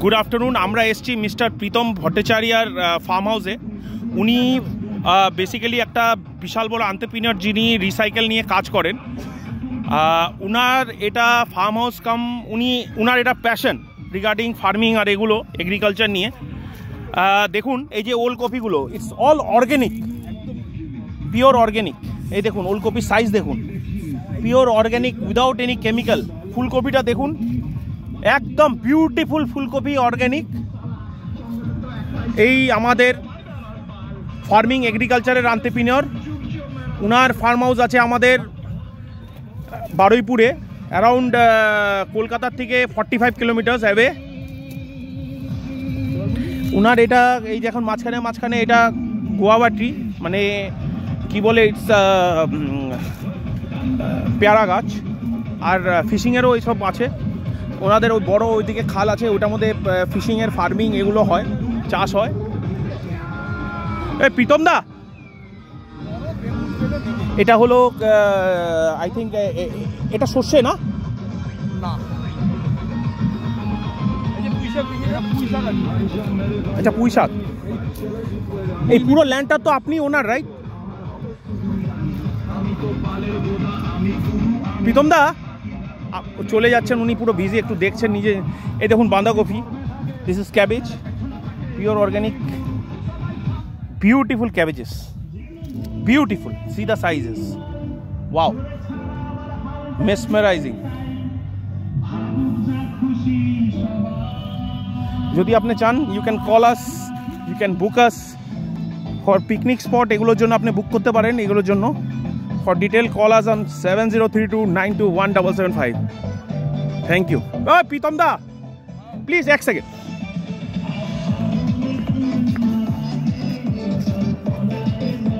Good afternoon. আমরা এসছি mister Pritam ভট্টাচার্যার farm হাউসে। উনি বেসিক্যালি একটা বিশাল বড় এন্টারপ্রেনিউর যিনি রিসাইকেল নিয়ে কাজ করেন। উনার এটা ফার্ম হাউস কাম উনার এটা প্যাশন রিগার্ডিং ফার্মিং আর এগুলো এগ্রিকালচার নিয়ে। দেখুন এই যে ওল কপিগুলো, it's all organic, pure organic. এই দেখুন ওল কপির সাইজ দেখুন, pure organic without any chemical. ফুলকপিটা দেখুন, একদম বিউটিফুল ফুলকপি অর্গ্যানিক। এই আমাদের ফার্মিং এগ্রিকালচারের এন্টারপ্রেনিউর। উনার ফার্ম হাউস আছে আমাদের বারুইপুরে, অ্যারাউন্ড কলকাতার থেকে 45 কিলোমিটার্স অ্যাওয়ে। উনার এটা এই যে এখন মাঝখানে এটা গোয়াবা ট্রি, মানে কি বলে, ইটস পেয়ারা গাছ। আর ফিশিংয়েরও এইসব আছে ওনাদের। ওই বড় ওইদিকে খাল আছে, ওটার মধ্যে ফিশিংয়ের ফার্মিং এগুলো হয়, চাষ হয়। এই প্রীতম দা, এটা হলো আই থিঙ্ক এটা সর্ষে না? আচ্ছা, পুঁই শাক। এই পুরো ল্যান্ডটা তো আপনি ওনার, রাইট? প্রীতম দা চলে যাচ্ছেন, উনি পুরো বিজি, একটু দেখছেন নিজে। এই দেখুন বাঁধাকপি, this is cabbage, pure organic, beautiful cabbages, beautiful. See the sizes, wow, mesmerizing. যদি আপনি চান, you can call us, you can book us for picnic spot. এগুলোর জন্য আপনি বুক করতে পারেন। এগুলোর জন্য for detail call us on 7032921775। Thank you. Pritam da please এক সেকেন্ড।